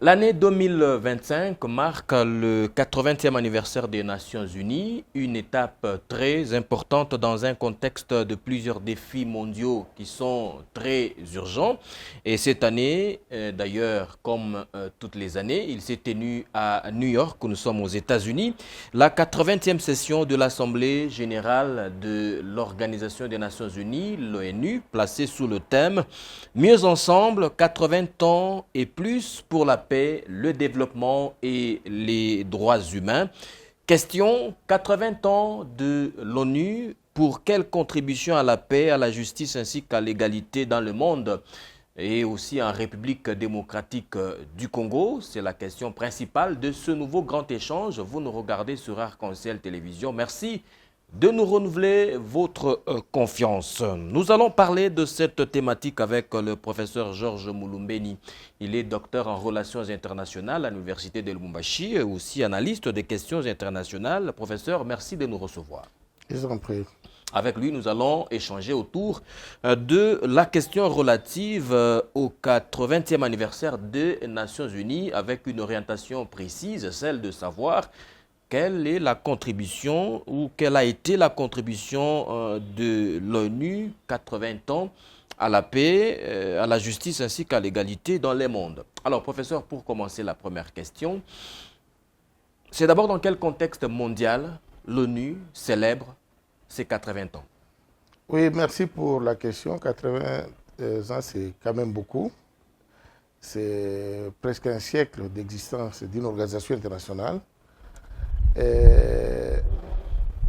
L'année 2025 marque le 80e anniversaire des Nations Unies, une étape très importante dans un contexte de plusieurs défis mondiaux qui sont très urgents. Et cette année, d'ailleurs, comme toutes les années, il s'est tenu à New York, où nous sommes aux États-Unis, la 80e session de l'Assemblée générale de l'Organisation des Nations Unies, l'ONU, placée sous le thème « Mieux ensemble, 80 ans et plus pour la paix, le développement et les droits humains ». Question, 80 ans de l'ONU, pour quelle contribution à la paix, à la justice ainsi qu'à l'égalité dans le monde et aussi en République démocratique du Congo? C'est la question principale de ce nouveau grand échange. Vous nous regardez sur Arc-en-Ciel Télévision. Merci de nous renouveler votre confiance. Nous allons parler de cette thématique avec le professeur Georges Mulumbeni. Il est docteur en relations internationales à l'Université de Lubumbashi et aussi analyste des questions internationales. Professeur, merci de nous recevoir. Je vous en prie. Avec lui, nous allons échanger autour de la question relative au 80e anniversaire des Nations Unies avec une orientation précise, celle de savoir quelle est la contribution ou quelle a été la contribution de l'ONU, 80 ans, à la paix, à la justice ainsi qu'à l'égalité dans les mondes. Alors, professeur, pour commencer la première question, c'est d'abord dans quel contexte mondial l'ONU célèbre ses 80 ans? Oui, merci pour la question. 80 ans, c'est quand même beaucoup. C'est presque un siècle d'existence d'une organisation internationale.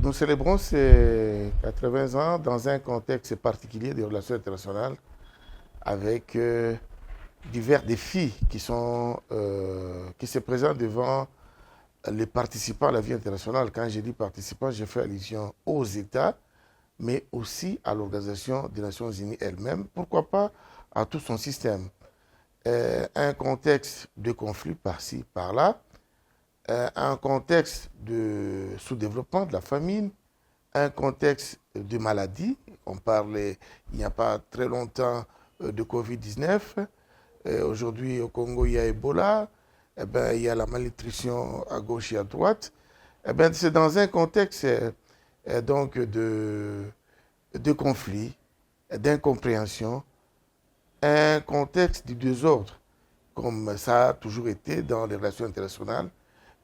Nous célébrons ces 80 ans dans un contexte particulier des relations internationales avec divers défis qui se présentent devant les participants à la vie internationale. Quand je dis participants, je fais allusion aux États, mais aussi à l'Organisation des Nations Unies elle-même, pourquoi pas à tout son système. Un contexte de conflit par-ci, par-là, un contexte de sous-développement, de la famine, un contexte de maladie. On parlait il n'y a pas très longtemps de Covid-19. Aujourd'hui au Congo, il y a Ebola. Il y a la malnutrition à gauche et à droite. C'est dans un contexte donc de conflit, d'incompréhension, un contexte du désordre, comme ça a toujours été dans les relations internationales,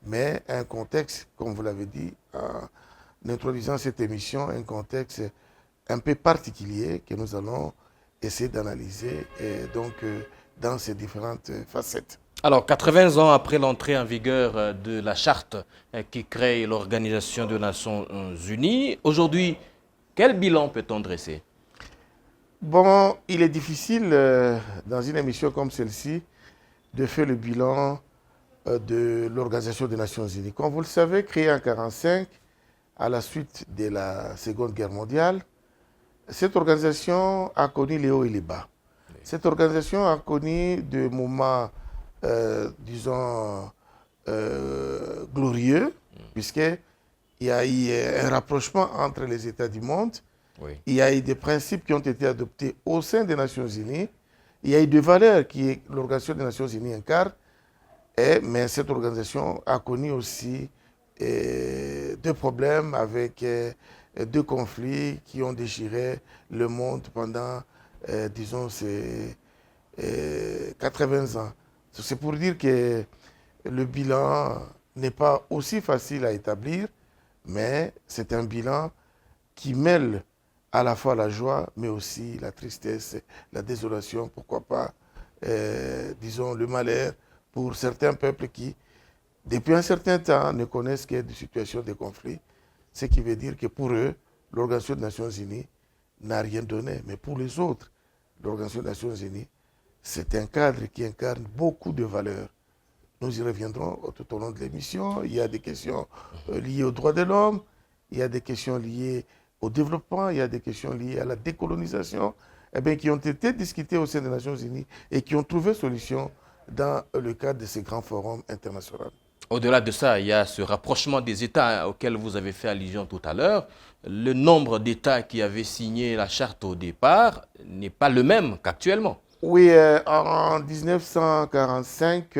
mais un contexte, comme vous l'avez dit, en introduisant cette émission, un contexte un peu particulier que nous allons essayer d'analyser dans ces différentes facettes. Alors, 80 ans après l'entrée en vigueur de la charte qui crée l'Organisation des Nations Unies, aujourd'hui, quel bilan peut-on dresser? Bon, il est difficile dans une émission comme celle-ci de faire le bilan de l'Organisation des Nations Unies. Comme vous le savez, créée en 1945, à la suite de la Seconde Guerre mondiale, cette organisation a connu les hauts et les bas. Cette organisation a connu des moments, disons, glorieux, puisqu'il y a eu un rapprochement entre les États du monde. Oui. Il y a eu des principes qui ont été adoptés au sein des Nations Unies. Il y a eu des valeurs que l'Organisation des Nations Unies incarne. Mais cette organisation a connu aussi deux problèmes avec deux conflits qui ont déchiré le monde pendant, disons, ces 80 ans. C'est pour dire que le bilan n'est pas aussi facile à établir, mais c'est un bilan qui mêle à la fois la joie, mais aussi la tristesse, la désolation, pourquoi pas, disons, le malheur pour certains peuples qui, depuis un certain temps, ne connaissent que des situations de conflit, ce qui veut dire que pour eux, l'Organisation des Nations Unies n'a rien donné. Mais pour les autres, l'Organisation des Nations Unies, c'est un cadre qui incarne beaucoup de valeurs. Nous y reviendrons tout au long de l'émission. Il y a des questions liées aux droits de l'homme, il y a des questions liées au développement, il y a des questions liées à la décolonisation, qui ont été discutées au sein des Nations Unies et qui ont trouvé solution dans le cadre de ces grands forums internationaux. Au-delà de ça, il y a ce rapprochement des États auquel vous avez fait allusion tout à l'heure. Le nombre d'États qui avaient signé la charte au départ n'est pas le même qu'actuellement. Oui, en 1945,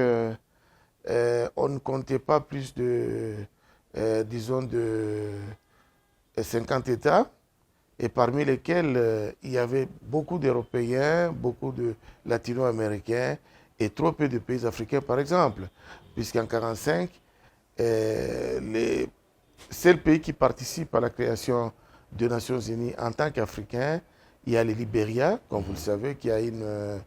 on ne comptait pas plus de, disons, de 50 États, et parmi lesquels il y avait beaucoup d'Européens, beaucoup de Latino-Américains et trop peu de pays africains, par exemple. Puisqu'en 1945, les seuls pays qui participent à la création des Nations Unies en tant qu'Africains, il y a le Libéria, comme vous le savez, qui a une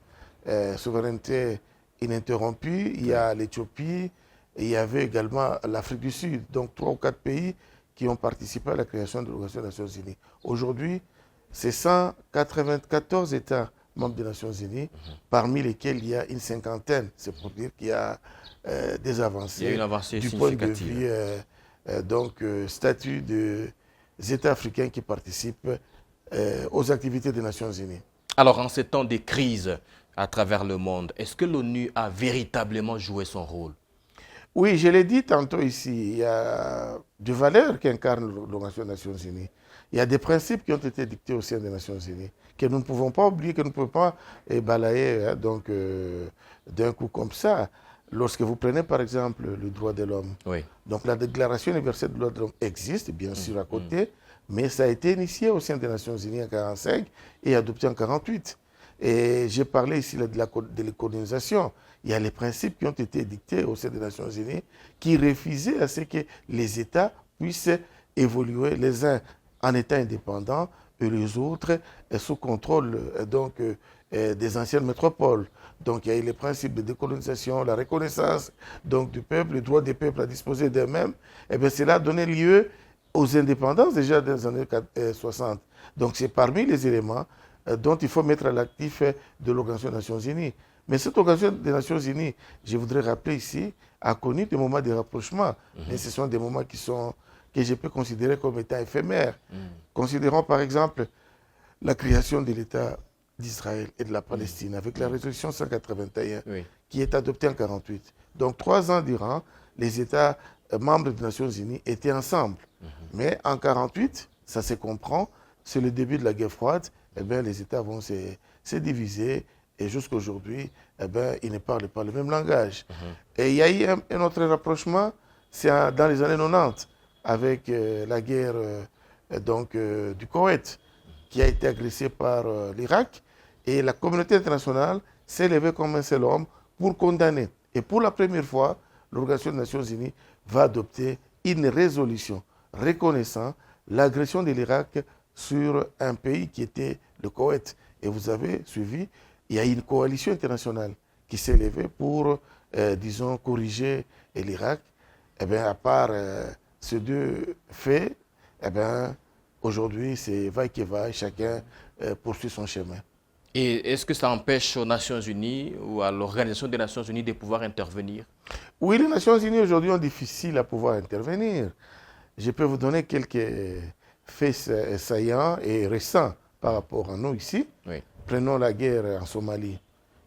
souveraineté ininterrompue, il y a l'Éthiopie, et il y avait également l'Afrique du Sud. Donc 3 ou 4 pays qui ont participé à la création de l'Organisation des Nations Unies. Aujourd'hui, c'est 194 États membres des Nations Unies, parmi lesquels il y a une cinquantaine. C'est pour dire qu'il y a des avancées. Il y a une avancée du point de significative. vue, statut des États africains qui participent aux activités des Nations Unies. Alors, en ces temps de crise à travers le monde, est-ce que l'ONU a véritablement joué son rôle? Oui, je l'ai dit tantôt ici, il y a des valeurs qu'incarne l'Organisation des Nations Unies. Il y a des principes qui ont été dictés au sein des Nations Unies, que nous ne pouvons pas oublier, que nous ne pouvons pas balayer d'un coup comme ça. Lorsque vous prenez par exemple le droit de l'homme, Oui. donc la Déclaration universelle des droits de l'homme existe, bien sûr, à côté, mais ça a été initié au sein des Nations Unies en 1945 et adopté en 1948. Et j'ai parlé ici de la colonisation. Il y a les principes qui ont été dictés au sein des Nations Unies qui refusaient à ce que les États puissent évoluer les uns en état indépendant et les autres sous contrôle des anciennes métropoles. Donc il y a eu les principes de décolonisation, la reconnaissance donc, du peuple, le droit des peuples à disposer d'eux-mêmes. Et bien cela a donné lieu aux indépendances déjà dans les années 60. Donc c'est parmi les éléments dont il faut mettre à l'actif de l'Organisation des Nations Unies. Mais cette Organisation des Nations Unies, je voudrais rappeler ici, a connu des moments de rapprochement. Mais ce sont des moments que je peux considérer comme étant éphémères. Considérons par exemple la création de l'État d'Israël et de la Palestine avec la résolution 181 qui est adoptée en 1948. Donc 3 ans durant, les États membres des Nations Unies étaient ensemble. Mais en 1948, ça se comprend, c'est le début de la guerre froide, eh bien, les États vont se diviser et jusqu'à aujourd'hui, eh bien, ils ne parlent pas le même langage. Et il y a eu un autre rapprochement, c'est dans les années 90, avec la guerre du Koweït, qui a été agressée par l'Irak. Et la communauté internationale s'est levée comme un seul homme pour condamner. Et pour la première fois, l'Organisation des Nations Unies va adopter une résolution reconnaissant l'agression de l'Irak sur un pays qui était le Koweït. Et vous avez suivi, il y a une coalition internationale qui s'est levée pour, disons, corriger l'Irak. Eh bien, à part ces 2 faits, eh bien, aujourd'hui, c'est vaille-que-vaille, chacun poursuit son chemin. Et est-ce que ça empêche aux Nations Unies ou à l'Organisation des Nations Unies de pouvoir intervenir? Oui, les Nations Unies aujourd'hui ont difficile à pouvoir intervenir. Je peux vous donner quelques faits saillants et récents par rapport à nous ici. Oui. Prenons la guerre en Somalie.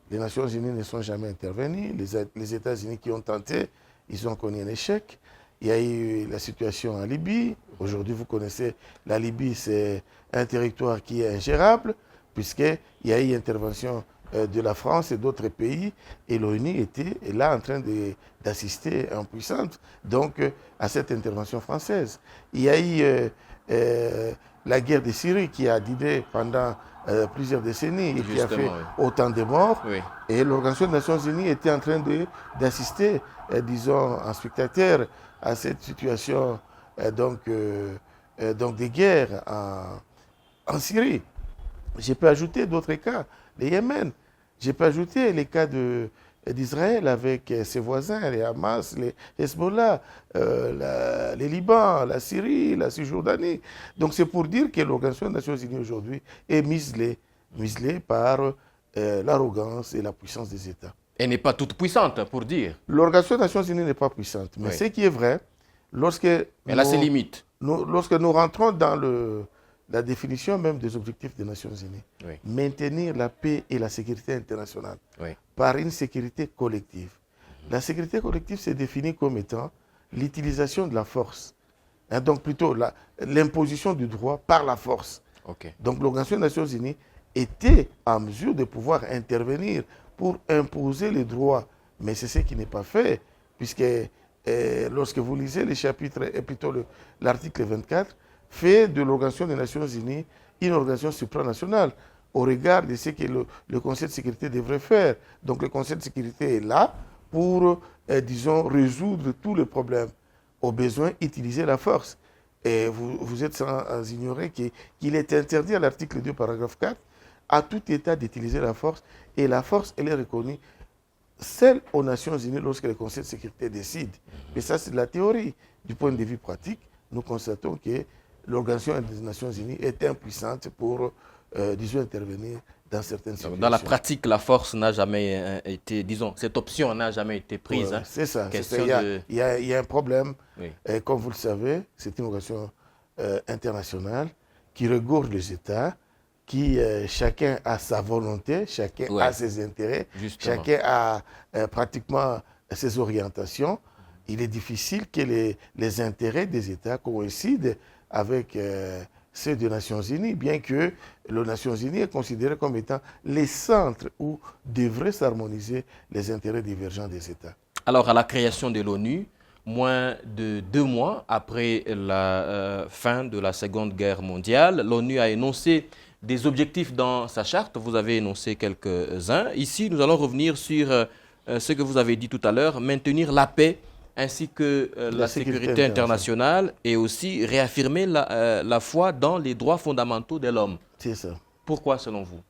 Les Nations Unies ne sont jamais intervenues. Les États-Unis qui ont tenté, ils ont connu un échec. Il y a eu la situation en Libye. Aujourd'hui, vous connaissez, la Libye, c'est un territoire qui est ingérable, puisqu'il y a eu intervention de la France et d'autres pays, et l'ONU était là en train d'assister impuissante donc, à cette intervention française. Il y a eu la guerre de Syrie qui a duré pendant plusieurs décennies et qui a fait autant de morts. Oui. Et l'Organisation des Nations Unies était en train d'assister, disons, en spectateur à cette situation de guerre en Syrie. Je peux ajouter d'autres cas, le Yémen. Je peux ajouter les cas d'Israël avec ses voisins, les Hamas, les Hezbollah, les Liban, la Syrie, la Cisjordanie. Donc c'est pour dire que l'Organisation des Nations Unies aujourd'hui est muselée par l'arrogance et la puissance des États. Elle n'est pas toute puissante, pour dire. L'Organisation des Nations Unies n'est pas puissante. Mais ce qui est vrai, elle a ses limites. Lorsque nous rentrons dans la définition même des objectifs des Nations Unies, maintenir la paix et la sécurité internationale par une sécurité collective, La sécurité collective s'est définie comme étant l'utilisation de la force. Hein, donc plutôt l'imposition du droit par la force. Ok. Donc l'Organisation des Nations Unies était en mesure de pouvoir intervenir pour imposer les droits. Mais c'est ce qui n'est pas fait, puisque lorsque vous lisez les chapitres, et plutôt l'article 24, fait de l'Organisation des Nations Unies une organisation supranationale au regard de ce que le Conseil de sécurité devrait faire. Donc le Conseil de sécurité est là pour, disons, résoudre tous les problèmes. Au besoin, utiliser la force. Et vous êtes sans ignorer qu'il est interdit à l'article 2, paragraphe 4, à tout État d'utiliser la force. Et la force, elle est reconnue seule aux Nations Unies lorsque le Conseil de sécurité décide. Et ça, c'est de la théorie. Du point de vue pratique, nous constatons que l'Organisation des Nations Unies est impuissante pour, disons, intervenir dans certaines situations. Dans la pratique, la force n'a jamais été, disons, cette option n'a jamais été prise. Ouais, c'est ça. Il y a un problème. Oui. Et comme vous le savez, c'est une organisation internationale qui regorge les États, qui chacun a sa volonté, chacun a ses intérêts, justement. Chacun a pratiquement ses orientations. Il est difficile que les intérêts des États coïncident avec ceux des Nations Unies, bien que les Nations Unies est considéré comme étant les centres où devraient s'harmoniser les intérêts divergents des États. Alors, à la création de l'ONU, moins de 2 mois après la fin de la Seconde Guerre mondiale, l'ONU a énoncé des objectifs dans sa charte. Vous avez énoncé quelques-uns. Ici, nous allons revenir sur ce que vous avez dit tout à l'heure, maintenir la paix ainsi que la sécurité internationale et aussi réaffirmer la foi dans les droits fondamentaux de l'homme. C'est ça. Pourquoi, selon vous?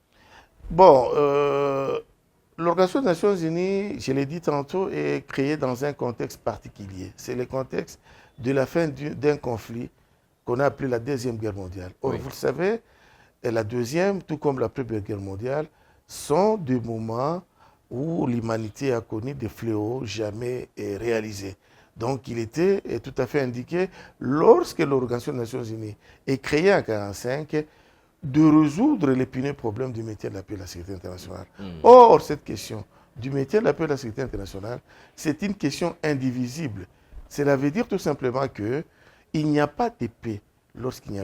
Bon, l'Organisation des Nations Unies, je l'ai dit tantôt, est créée dans un contexte particulier. C'est le contexte de la fin d'un conflit qu'on a appelé la Deuxième Guerre mondiale. Or, vous le savez, la Deuxième, tout comme la Première Guerre mondiale, sont des moments où l'humanité a connu des fléaux jamais réalisés. Donc il était tout à fait indiqué, lorsque l'Organisation des Nations Unies est créée en 1945, de résoudre l'épineux problème du maintien de la paix et de la sécurité internationale. Or, cette question du maintien de la paix et de la sécurité internationale, c'est une question indivisible. Cela veut dire tout simplement qu'il n'y a pas de paix lorsqu'il n'y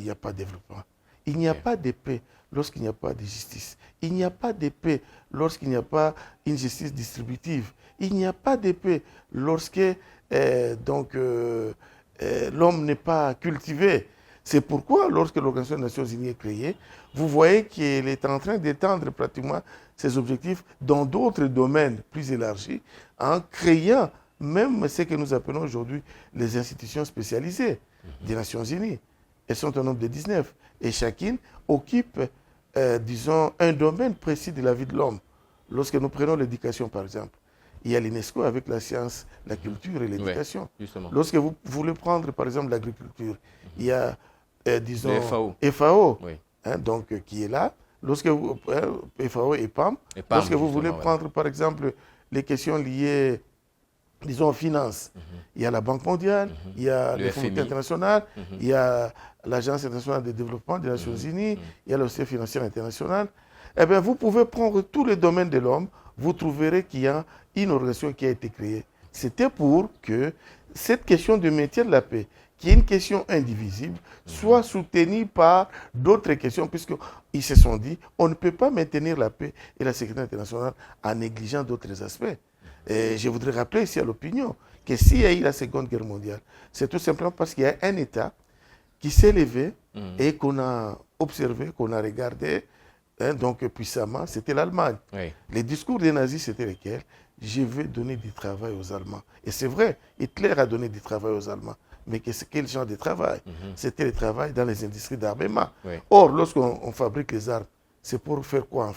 a pas de développement. Il n'y a pas de paix lorsqu'il n'y a pas de justice. Il n'y a pas de paix lorsqu'il n'y a pas une justice distributive. Il n'y a pas de paix lorsque l'homme n'est pas cultivé. C'est pourquoi, lorsque l'Organisation des Nations Unies est créée, vous voyez qu'elle est en train d'étendre pratiquement ses objectifs dans d'autres domaines plus élargis, en créant même ce que nous appelons aujourd'hui les institutions spécialisées des Nations Unies. Elles sont au nombre de 19. Et chacune occupe, disons, un domaine précis de la vie de l'homme. Lorsque nous prenons l'éducation, par exemple, il y a l'UNESCO avec la science, la culture et l'éducation. Lorsque vous voulez prendre, par exemple, l'agriculture, il y a, disons, le FAO, hein, donc, qui est là. Lorsque vous, FAO et PAM, lorsque vous voulez prendre, par exemple, les questions liées, disons, aux finances, il y a la Banque mondiale, il y a le Fonds monétaire international, il y a l'Agence internationale de développement des Nations Unies, il y a l'Autorité financière internationale. Eh bien, vous pouvez prendre tous les domaines de l'homme, vous trouverez qu'il y a une organisation qui a été créée. C'était pour que cette question de maintien de la paix, qui est une question indivisible, soit soutenue par d'autres questions, puisqu'ils se sont dit, on ne peut pas maintenir la paix et la sécurité internationale en négligeant d'autres aspects. Et je voudrais rappeler ici à l'opinion que s'il y a eu la Seconde Guerre mondiale, c'est tout simplement parce qu'il y a un État qui s'est levé et qu'on a observé, qu'on a regardé, donc puissamment, c'était l'Allemagne. Les discours des nazis, c'était lesquels? Je vais donner du travail aux Allemands. Et c'est vrai, Hitler a donné du travail aux Allemands. Mais quel genre de travail? C'était le travail dans les industries d'armement. Or, lorsqu'on fabrique les armes, c'est pour faire quoi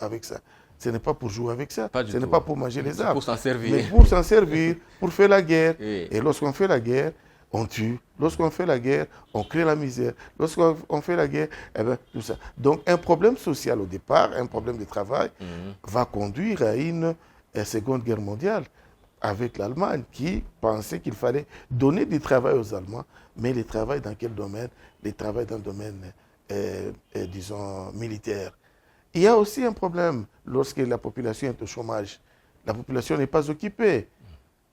avec ça? Ce n'est pas pour jouer avec ça, ce n'est pas pour manger les armes, pour s'en servir. Mais pour s'en servir, pour faire la guerre. Et lorsqu'on fait la guerre, on tue. Lorsqu'on fait la guerre, on crée la misère. Lorsqu'on fait la guerre, eh bien, tout ça. Donc un problème social au départ, un problème de travail, va conduire à une Seconde Guerre mondiale avec l'Allemagne qui pensait qu'il fallait donner du travail aux Allemands, mais le travail dans quel domaine? Le travail dans le domaine, disons, militaire. Il y a aussi un problème lorsque la population est au chômage. La population n'est pas occupée.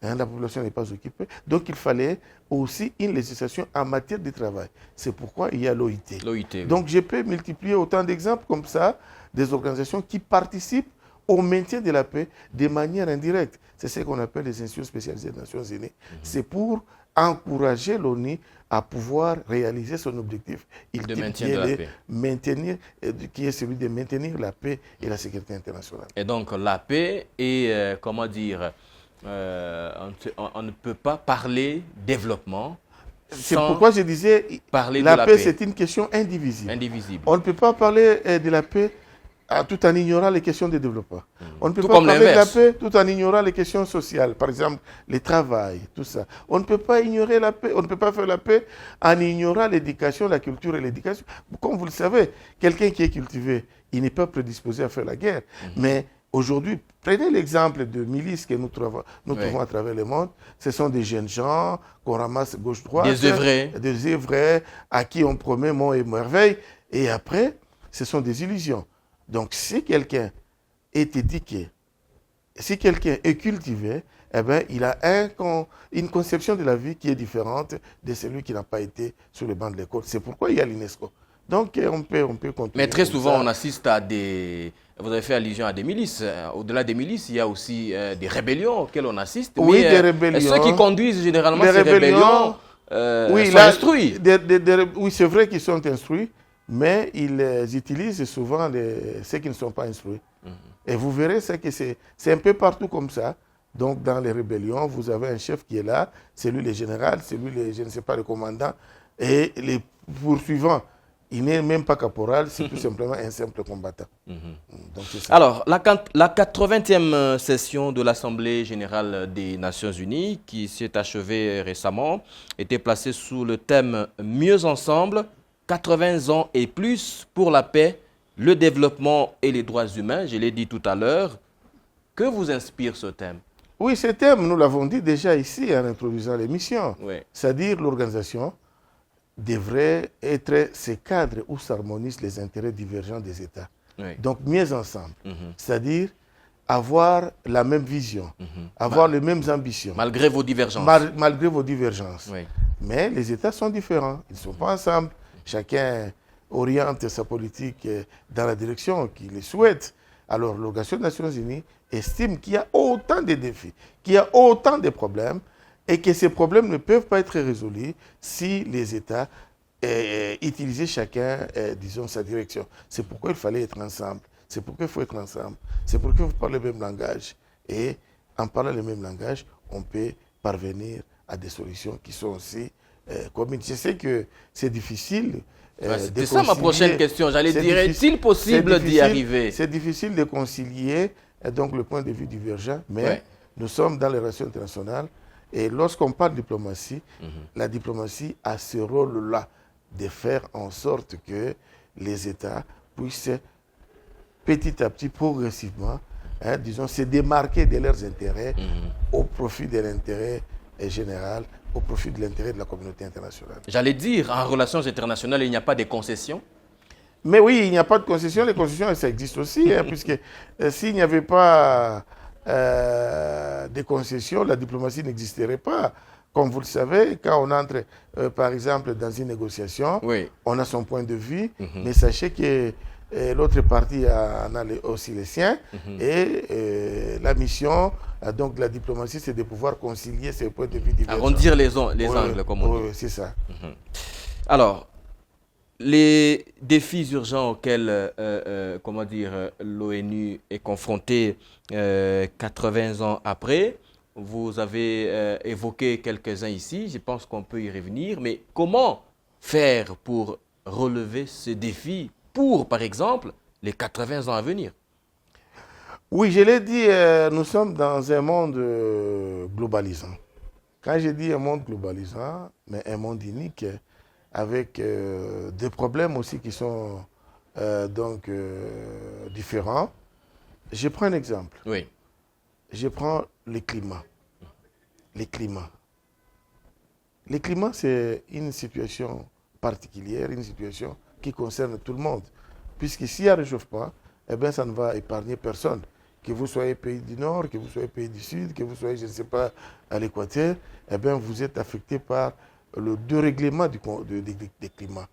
La population n'est pas occupée. Donc, il fallait aussi une législation en matière de travail. C'est pourquoi il y a l'OIT. Donc, je peux multiplier autant d'exemples comme ça, des organisations qui participent au maintien de la paix de manière indirecte. C'est ce qu'on appelle les institutions spécialisées des Nations Unies. C'est pour encourager l'ONU à pouvoir réaliser son objectif de maintien de la paix. Qui est celui de maintenir la paix et la sécurité internationale. Et donc, la paix est, comment dire, on ne peut pas parler développement. C'est pourquoi je disais, la paix, c'est une question indivisible. On ne peut pas parler de la paix tout en ignorant les questions de développement. On ne peut pas parler de la paix tout en ignorant les questions sociales, par exemple le travail, tout ça. On ne peut pas ignorer la paix, on ne peut pas faire la paix en ignorant l'éducation, la culture et l'éducation. Comme vous le savez, quelqu'un qui est cultivé, il n'est pas prédisposé à faire la guerre. Mais aujourd'hui, prenez l'exemple de milices que nous trouvons à travers le monde. Ce sont des jeunes gens qu'on ramasse gauche-droite. Des œuvrés à qui on promet monts et merveilles. Et après, ce sont des illusions. Donc, si quelqu'un est éduqué, si quelqu'un est cultivé, eh bien, il a une conception de la vie qui est différente de celui qui n'a pas été sur le banc de l'école. C'est pourquoi il y a l'UNESCO. Donc, on peut continuer. Mais très souvent, on assiste à des... Vous avez fait allusion à des milices. Au-delà des milices, il y a aussi des rébellions auxquelles on assiste. Oui, des rébellions. Ceux qui conduisent généralement ces rébellions sont instruits. Oui, c'est vrai qu'ils sont instruits. Mais ils utilisent souvent ceux qui ne sont pas instruits. Et vous verrez que c'est un peu partout comme ça. Donc, dans les rébellions, vous avez un chef qui est là, c'est lui le général, c'est lui, je ne sais pas, le commandant. Et les poursuivants, il n'est même pas caporal, c'est tout simplement un simple combattant. Donc, ça. Alors, la 80e session de l'Assemblée générale des Nations Unies, qui s'est achevée récemment, était placée sous le thème « Mieux ensemble ». 80 ans et plus pour la paix, le développement et les droits humains, je l'ai dit tout à l'heure. Que vous inspire ce thème? Oui, ce thème, nous l'avons dit déjà ici en introduisant l'émission. C'est-à-dire l'organisation devrait être ce cadre où s'harmonisent les intérêts divergents des États. Donc, mieux ensemble. C'est-à-dire avoir la même vision, avoir les mêmes ambitions. Malgré vos divergences. Malgré vos divergences. Mais les États sont différents, ils ne sont pas ensemble. Chacun oriente sa politique dans la direction qu'il souhaite. Alors, l'Organisation des Nations Unies estime qu'il y a autant de défis, qu'il y a autant de problèmes, et que ces problèmes ne peuvent pas être résolus si les États utilisaient chacun, disons, sa direction. C'est pourquoi il fallait être ensemble. C'est pourquoi il faut être ensemble. C'est pourquoi il faut parler le même langage. Et en parlant le même langage, on peut parvenir à des solutions qui sont aussi communes. Je sais que c'est difficile. C'est ça ma prochaine question. J'allais dire, est-il possible d'y arriver? C'est difficile de concilier donc, le point de vue divergent, mais nous sommes dans les relations internationales. Et lorsqu'on parle de diplomatie, la diplomatie a ce rôle-là de faire en sorte que les États puissent petit à petit, progressivement, disons, se démarquer de leurs intérêts au profit de l'intérêt général, au profit de l'intérêt de la communauté internationale. J'allais dire, en relations internationales, il n'y a pas de concessions? Mais oui, il n'y a pas de concessions. Les concessions, ça existe aussi, puisque s'il n'y avait pas de concessions, la diplomatie n'existerait pas. Comme vous le savez, quand on entre, par exemple, dans une négociation, on a son point de vue, mais sachez que l'autre partie en a aussi les siens. Et la mission donc, de la diplomatie, c'est de pouvoir concilier ces points de vue divergents. Arrondir les angles, comme on dit. Oui, c'est ça. Alors, les défis urgents auxquels l'ONU est confrontée 80 ans après, vous avez évoqué quelques-uns ici, je pense qu'on peut y revenir, mais comment faire pour relever ces défis pour, par exemple, les 80 ans à venir? Oui, je l'ai dit, nous sommes dans un monde globalisant. Quand je dis un monde globalisant, mais un monde unique, avec des problèmes aussi qui sont différents. Je prends un exemple. Oui. Je prends le climat. Les climats. Le climat, c'est une situation particulière, une situation qui concerne tout le monde. Puisque s'il y a réchauffement, eh bien, ça ne va épargner personne. que vous soyez pays du Nord, que vous soyez pays du Sud, que vous soyez, je ne sais pas, à l'Équateur, eh bien, vous êtes affecté par le dérèglement des climats.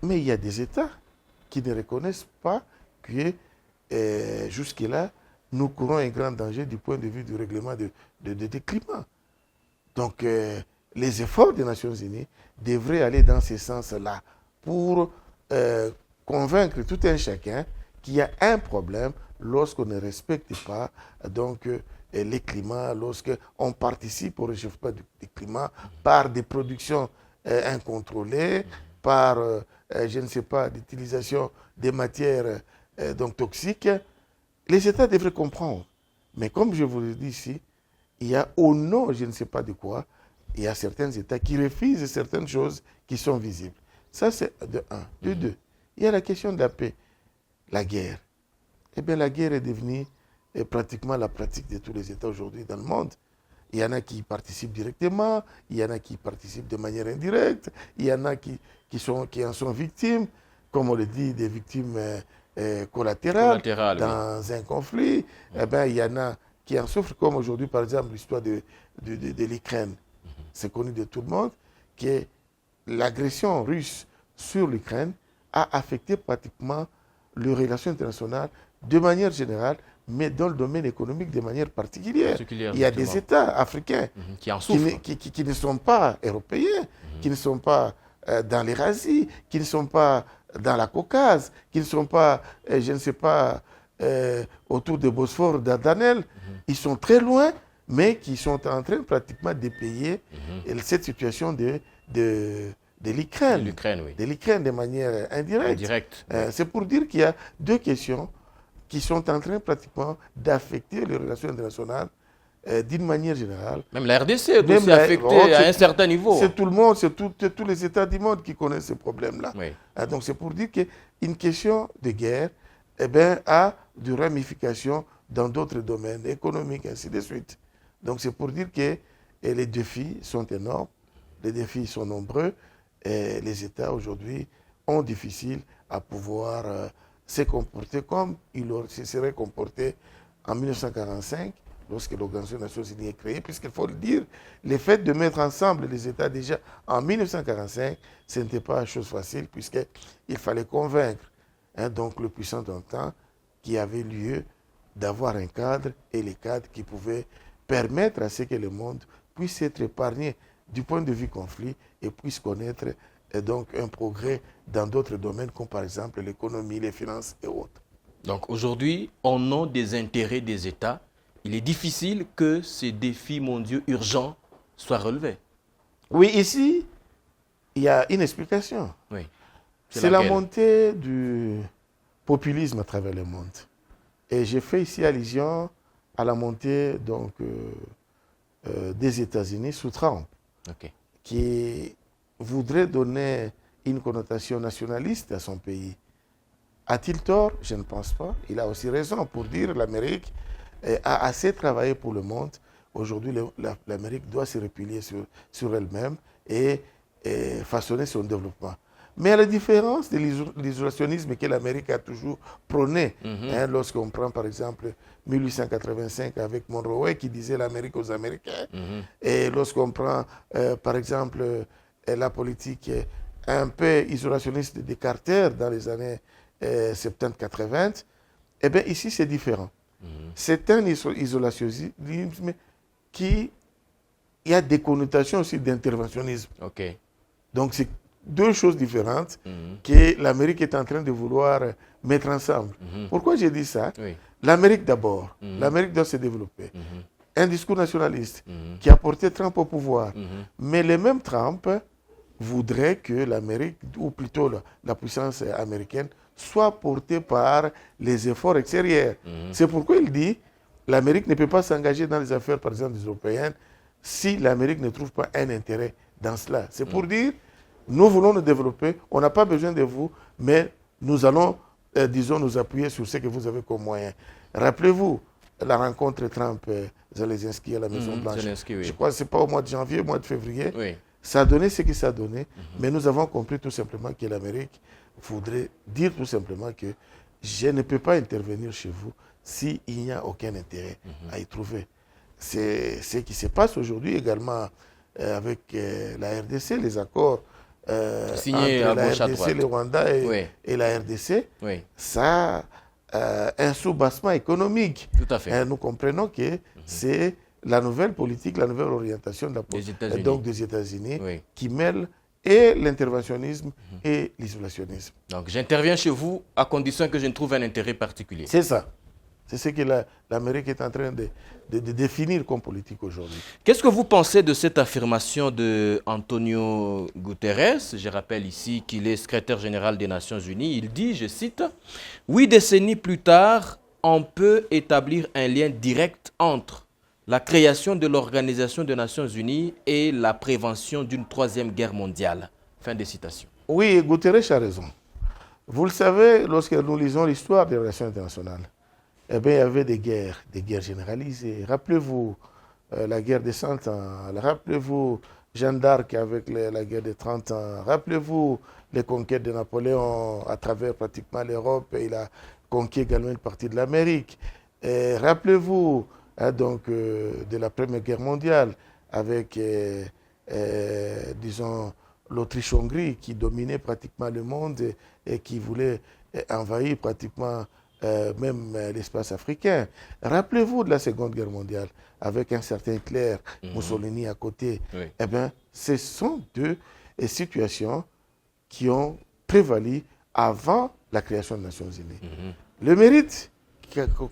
Mais il y a des États qui ne reconnaissent pas que jusque-là, nous courons un grand danger du point de vue du règlement des climats. Donc, les efforts des Nations Unies devraient aller dans ce sens-là pour convaincre tout un chacun qu'il y a un problème lorsqu'on ne respecte pas donc, les climats, lorsqu'on participe au réchauffement du climat par des productions incontrôlées, par, je ne sais pas, l'utilisation des matières donc toxiques. Les États devraient comprendre. Mais comme je vous l'ai dit ici, il y a au nom, je ne sais pas de quoi, il y a certains États qui refusent certaines choses qui sont visibles. Ça, c'est de un. De deux, il y a la question de la paix, la guerre. Eh bien, la guerre est devenue pratiquement la pratique de tous les États aujourd'hui dans le monde. Il y en a qui y participent directement, il y en a qui y participent de manière indirecte, il y en a qui en sont victimes, comme on le dit, des victimes collatérales dans un conflit. Eh bien, il y en a qui en souffrent, comme aujourd'hui, par exemple, l'histoire de l'Ukraine. C'est connu de tout le monde que l'agression russe sur l'Ukraine a affecté pratiquement les relations internationales de manière générale, mais dans le domaine économique de manière particulière. Il y a des États africains qui ne sont pas européens, qui ne sont pas dans l'Eurasie, qui ne sont pas dans la Caucase, qui ne sont pas, je ne sais pas, autour de Bosphore, d'Ardanelles. Ils sont très loin, mais qui sont en train pratiquement de payer cette situation de l'Ukraine. De l'Ukraine de manière indirecte. C'est pour dire qu'il y a deux questions qui sont en train pratiquement d'affecter les relations internationales d'une manière générale. Même la RDC est aussi affectée à un certain niveau. C'est tout le monde, c'est tous les États du monde qui connaissent ce problème-là. Oui. Donc c'est pour dire qu'une question de guerre a des ramifications dans d'autres domaines économiques, ainsi de suite. Donc c'est pour dire que les défis sont énormes, les défis sont nombreux, et les États aujourd'hui ont difficile à pouvoir se comporter comme ils se seraient comportés en 1945, lorsque l'Organisation des Nations Unies est créée, puisqu'il faut le dire, le fait de mettre ensemble les États déjà en 1945, ce n'était pas une chose facile, puisqu'il fallait convaincre donc le puissant d'antan qu'il y avait lieu d'avoir un cadre, et les cadres qui pouvaient permettre à ce que le monde puisse être épargné du point de vue conflit et puisse connaître donc un progrès dans d'autres domaines comme par exemple l'économie, les finances et autres. Donc aujourd'hui, au nom des intérêts des États, il est difficile que ces défis mondiaux urgents soient relevés. Oui, ici, il y a une explication. Oui. C'est la montée du populisme à travers le monde. Et j'ai fait ici allusion à la montée donc, des États-Unis sous Trump, qui voudrait donner une connotation nationaliste à son pays. A-t-il tort? Je ne pense pas. Il a aussi raison pour dire que l'Amérique a assez travaillé pour le monde. Aujourd'hui, l'Amérique doit se replier sur elle-même et façonner son développement. Mais à la différence de l'isolationnisme que l'Amérique a toujours prôné, lorsqu'on prend par exemple 1885 avec Monroe qui disait l'Amérique aux Américains, et lorsqu'on prend par exemple la politique un peu isolationniste de Carter dans les années 70-80, eh bien ici c'est différent. C'est un isolationnisme qui a des connotations aussi d'interventionnisme. Donc c'est deux choses différentes que l'Amérique est en train de vouloir mettre ensemble. Pourquoi j'ai dit ça? L'Amérique d'abord. L'Amérique doit se développer. Un discours nationaliste qui a porté Trump au pouvoir. Mais le même Trump voudrait que l'Amérique, ou plutôt la puissance américaine, soit portée par les efforts extérieurs. C'est pourquoi il dit l'Amérique ne peut pas s'engager dans les affaires, par exemple, des Européens, si l'Amérique ne trouve pas un intérêt dans cela. C'est pour dire nous voulons nous développer, on n'a pas besoin de vous, mais nous allons, disons, nous appuyer sur ce que vous avez comme moyen. Rappelez-vous la rencontre Trump-Zelensky à la Maison-Blanche. Je crois que ce n'est pas au mois de janvier, au mois de février. Ça a donné ce que ça a donné, mais nous avons compris tout simplement que l'Amérique voudrait dire tout simplement que je ne peux pas intervenir chez vous s'il n'y a aucun intérêt à y trouver. C'est ce qui se passe aujourd'hui également avec la RDC, les accords signé entre à la gauche, à RDC, droite. le Rwanda et la RDC. Ça a un soubassement économique. Tout à fait. Nous comprenons que c'est la nouvelle politique, la nouvelle orientation des États-Unis qui mêle et l'interventionnisme et l'isolationnisme. Donc j'interviens chez vous à condition que je ne trouve un intérêt particulier. C'est ça. C'est ce que l'Amérique est en train de définir comme politique aujourd'hui. Qu'est-ce que vous pensez de cette affirmation de Antonio Guterres? Je rappelle ici qu'il est secrétaire général des Nations Unies. Il dit, je cite, « 8 décennies plus tard, on peut établir un lien direct entre la création de l'Organisation des Nations Unies et la prévention d'une troisième guerre mondiale. » Fin de citation. Oui, Guterres a raison. Vous le savez, lorsque nous lisons l'histoire des relations internationales, eh bien, il y avait des guerres généralisées. Rappelez-vous la guerre des 100 ans, rappelez-vous Jeanne d'Arc avec la guerre des 30 ans, rappelez-vous les conquêtes de Napoléon à travers pratiquement l'Europe, et il a conquis également une partie de l'Amérique. Rappelez-vous de la Première Guerre mondiale avec, disons, l'Autriche-Hongrie qui dominait pratiquement le monde et qui voulait envahir pratiquement même l'espace africain. Rappelez-vous de la Seconde Guerre mondiale, avec un certain Hitler, Mussolini à côté. Eh bien, ce sont deux situations qui ont prévalu avant la création des Nations Unies. Le mérite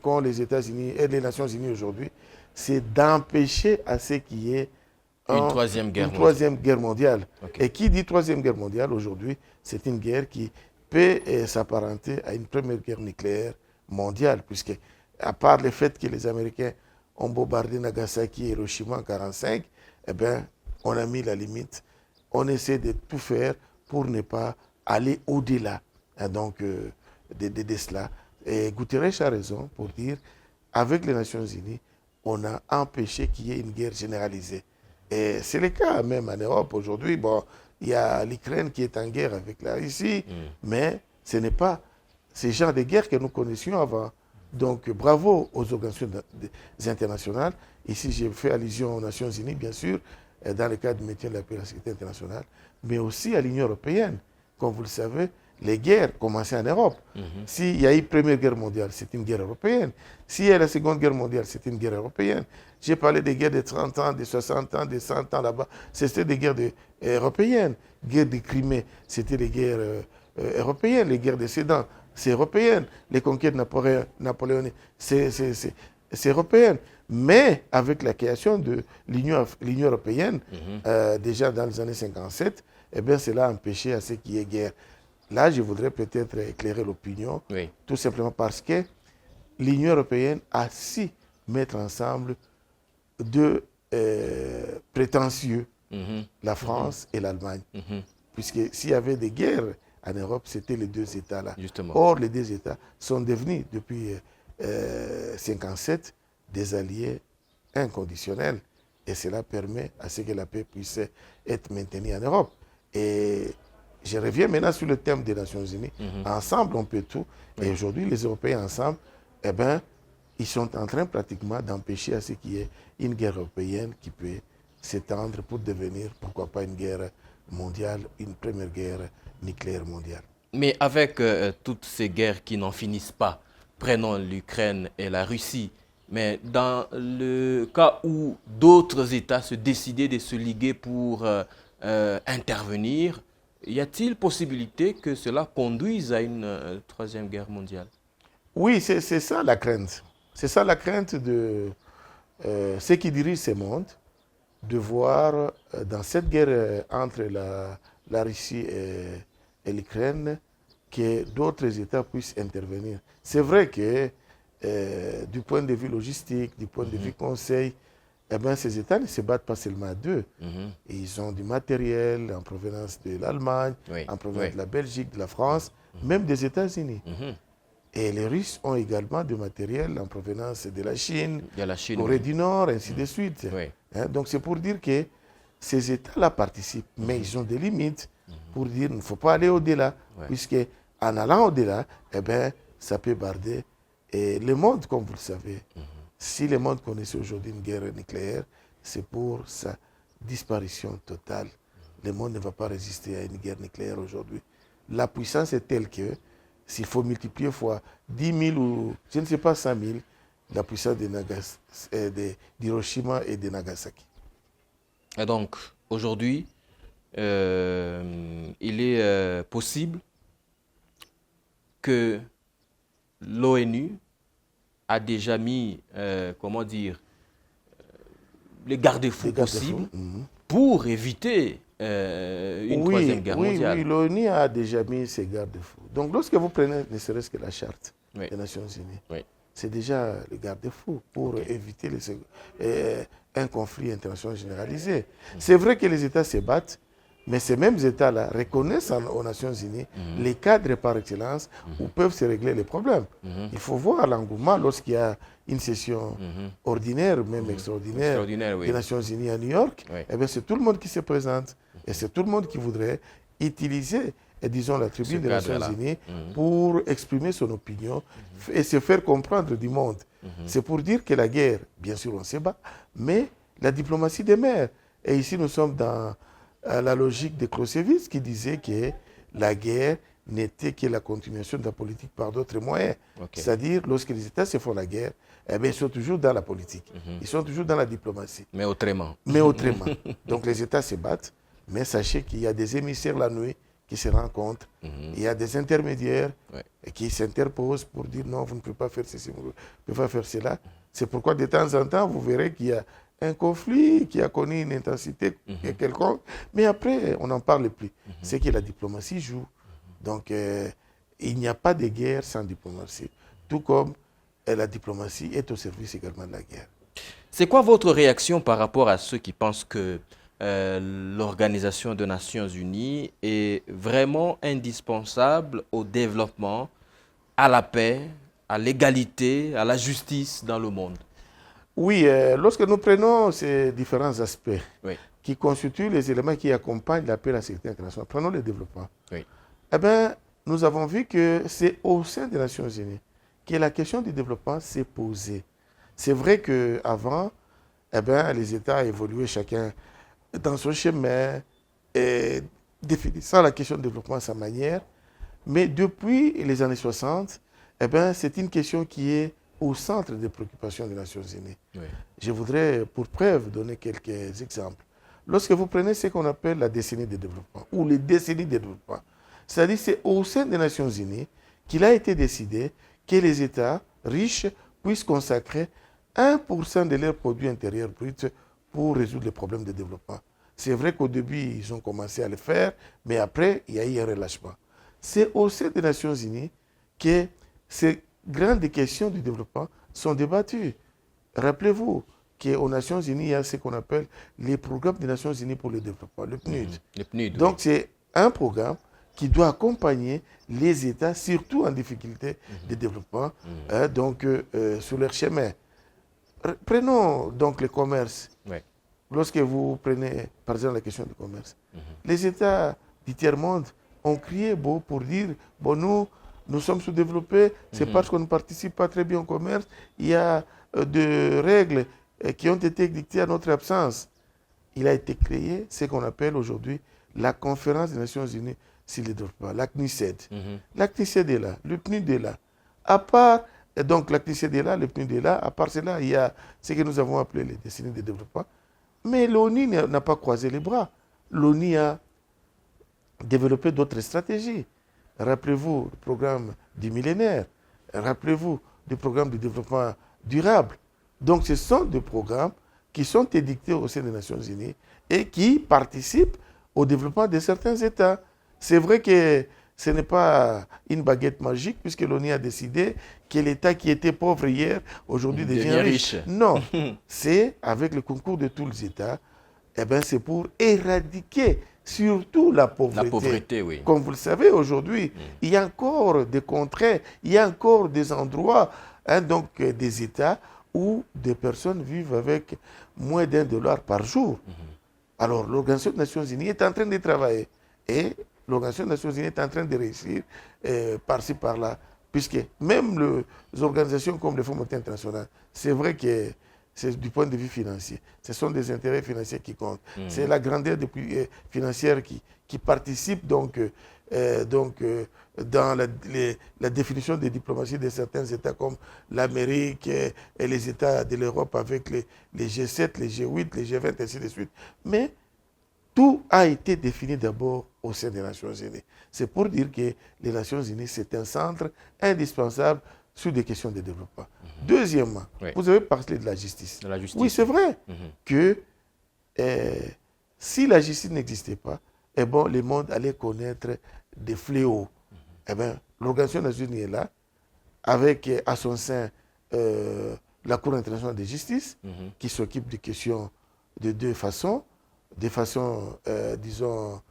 qu'ont les États-Unis et les Nations Unies aujourd'hui, c'est d'empêcher à ce qu'il y ait une troisième guerre mondiale. Et qui dit troisième guerre mondiale aujourd'hui, c'est une guerre qui peut s'apparenter à une première guerre nucléaire mondiale, puisque à part le fait que les Américains ont bombardé Nagasaki et Hiroshima en 1945, eh bien, on a mis la limite. On essaie de tout faire pour ne pas aller au-delà de cela. Et Guterres a raison pour dire, avec les Nations Unies, on a empêché qu'il y ait une guerre généralisée. Et c'est le cas même en Europe aujourd'hui. Bon, il y a l'Ukraine qui est en guerre avec la Russie, mais ce n'est pas ce genre de guerre que nous connaissions avant. Donc, bravo aux organisations internationales. Ici, j'ai fait allusion aux Nations Unies, bien sûr, dans le cadre du maintien de la paix et de la sécurité internationale, mais aussi à l'Union européenne. Comme vous le savez, les guerres commençaient en Europe. S'il y a eu la Première Guerre mondiale, c'est une guerre européenne. S'il y a la Seconde Guerre mondiale, c'est une guerre européenne. J'ai parlé des guerres de 30 ans, de 60 ans, de 100 ans là-bas. C'était des guerres européennes. Guerre de Crimée, c'était des guerres européennes. Les guerres des Sédans, c'est européenne. Les conquêtes napoléoniennes, c'est européenne. Mais avec la création de l'Union européenne, déjà dans les années 57, eh bien, cela a empêché à ce qu'il y ait guerre. Là, je voudrais peut-être éclairer l'opinion, tout simplement parce que l'Union européenne a su mettre ensemble deux prétentieux, la France et l'Allemagne. Puisque s'il y avait des guerres en Europe, c'était les deux États-là. Or, les deux États sont devenus, depuis 1957, des alliés inconditionnels. Et cela permet à ce que la paix puisse être maintenue en Europe. Et je reviens maintenant sur le thème des Nations Unies. Ensemble, on peut tout. Et aujourd'hui, les Européens ensemble, eh ben, ils sont en train pratiquement d'empêcher à ce qu'il y ait une guerre européenne qui peut s'étendre pour devenir, pourquoi pas, une guerre mondiale, une première guerre nucléaire mondiale. Mais avec toutes ces guerres qui n'en finissent pas, prenons l'Ukraine et la Russie, mais dans le cas où d'autres États se décidaient de se liguer pour intervenir, y a-t-il possibilité que cela conduise à une troisième guerre mondiale? Oui, c'est ça la crainte. C'est ça la crainte de ceux qui dirigent ce monde, de voir dans cette guerre entre la Russie et l'Ukraine que d'autres États puissent intervenir. C'est vrai que du point de vue logistique, du point de vue conseil, eh bien, ces États ne se battent pas seulement à deux. Ils ont du matériel en provenance de l'Allemagne, en provenance de la Belgique, de la France, même des États-Unis. Et les Russes ont également du matériel en provenance de la Chine, Corée du Nord, ainsi de suite. Donc c'est pour dire que ces États-là participent, mais ils ont des limites pour dire qu'il ne faut pas aller au-delà, puisque en allant au-delà, eh bien, ça peut barder Et le monde, comme vous le savez, si le monde connaissait aujourd'hui une guerre nucléaire, c'est pour sa disparition totale. Le monde ne va pas résister à une guerre nucléaire aujourd'hui. La puissance est telle que s'il faut multiplier fois 10 000 ou je ne sais pas 100 000, la puissance d'Hiroshima et de Nagasaki. Et donc, aujourd'hui, il est possible que l'ONU a déjà mis, comment dire, les garde-fous possibles pour éviter une troisième guerre mondiale. Oui, l'ONU a déjà mis ses garde-fous. Donc, lorsque vous prenez ne serait-ce que la charte des Nations Unies, c'est déjà le garde-faux pour éviter un conflit international généralisé. C'est vrai que les États se battent, mais ces mêmes États-là reconnaissent aux Nations Unies les cadres par excellence où peuvent se régler les problèmes. Il faut voir l'engouement lorsqu'il y a une session ordinaire, même extraordinaire, des Nations Unies à New York. Eh bien, c'est tout le monde qui se présente et c'est tout le monde qui voudrait utiliser, disons, la tribune des Nations Unies pour exprimer son opinion et se faire comprendre du monde. C'est pour dire que la guerre, bien sûr, on se bat, mais la diplomatie demeure. Et ici, nous sommes dans la logique de Clausewitz qui disait que la guerre n'était que la continuation de la politique par d'autres moyens. C'est-à-dire, lorsque les États se font la guerre, eh bien, ils sont toujours dans la politique. Ils sont toujours dans la diplomatie. Mais autrement. Mais autrement. Donc, les États se battent, mais sachez qu'il y a des émissaires la nuit qui se rencontrent. Il y a des intermédiaires qui s'interposent pour dire non, vous ne pouvez pas faire ceci, vous ne pouvez pas faire cela. C'est pourquoi de temps en temps, vous verrez qu'il y a un conflit qui a connu une intensité quelconque, mais après, on n'en parle plus. C'est que la diplomatie joue. Donc, il n'y a pas de guerre sans diplomatie. Tout comme la diplomatie est au service également de la guerre. C'est quoi votre réaction par rapport à ceux qui pensent que l'Organisation des Nations Unies est vraiment indispensable au développement, à la paix, à l'égalité, à la justice dans le monde? Oui, lorsque nous prenons ces différents aspects qui constituent les éléments qui accompagnent la paix et la sécurité internationale, prenons le développement. Eh bien, nous avons vu que c'est au sein des Nations Unies que la question du développement s'est posée. C'est vrai qu'avant, eh bien, les États évoluaient chacun dans son chemin, et définissant la question du développement à sa manière. Mais depuis les années 60, eh bien, c'est une question qui est au centre des préoccupations des Nations Unies. Je voudrais, pour preuve, donner quelques exemples. Lorsque vous prenez ce qu'on appelle la décennie de développement, ou les décennies de développement, c'est-à-dire c'est au sein des Nations Unies qu'il a été décidé que les États riches puissent consacrer 1% de leur produit intérieur brut pour résoudre les problèmes de développement. C'est vrai qu'au début, ils ont commencé à le faire, mais après, il y a eu un relâchement. C'est au sein des Nations Unies que ces grandes questions du développement sont débattues. Rappelez-vous qu'aux Nations Unies, il y a ce qu'on appelle les programmes des Nations Unies pour le développement, le PNUD. Donc, c'est un programme qui doit accompagner les États, surtout en difficulté de développement, sur leur chemin. Prenons donc le commerce. Lorsque vous prenez, par exemple, la question du commerce, les États du tiers-monde ont crié beau pour dire, bon, nous sommes sous-développés, c'est parce qu'on ne participe pas très bien au commerce, il y a des règles qui ont été dictées à notre absence. Il a été créé ce qu'on appelle aujourd'hui la Conférence des Nations Unies sur le développement, la CNUSED. La CNUSED est là, le PNUD est là. À part, donc la CNUSED est là, le PNUD est là, à part cela, il y a ce que nous avons appelé les décennies de développement. Mais l'ONU n'a pas croisé les bras. L'ONU a développé d'autres stratégies. Rappelez-vous du programme du millénaire. Rappelez-vous du programme de développement durable. Donc, ce sont des programmes qui sont édictés au sein des Nations Unies et qui participent au développement de certains États. C'est vrai que ce n'est pas une baguette magique puisque l'ONU a décidé que l'État qui était pauvre hier, aujourd'hui devient riche. Non, c'est avec le concours de tous les États, c'est pour éradiquer surtout la pauvreté. La pauvreté, oui. Comme vous le savez, aujourd'hui, il y a encore des contrées, il y a encore des endroits, des États où des personnes vivent avec moins d'$1 par jour. Alors, l'Organisation des Nations Unies est en train de travailler et l'Organisation des Nations Unies est en train de réussir par-ci, par-là, puisque même les organisations comme le Fonds monétaire international, c'est vrai que c'est du point de vue financier. Ce sont des intérêts financiers qui comptent. C'est la grandeur financière qui participe donc dans la définition des diplomaties de certains États comme l'Amérique et les États de l'Europe avec les G7, les G8, les G20, ainsi de suite. Mais tout a été défini d'abord au sein des Nations Unies. C'est pour dire que les Nations Unies, c'est un centre indispensable sur des questions de développement. Deuxièmement, vous avez parlé de la justice. Oui, c'est vrai que si la justice n'existait pas, le monde allait connaître des fléaux. L'Organisation des Nations Unies est là, avec à son sein la Cour internationale de justice, qui s'occupe des questions de deux façons. De façon, disons,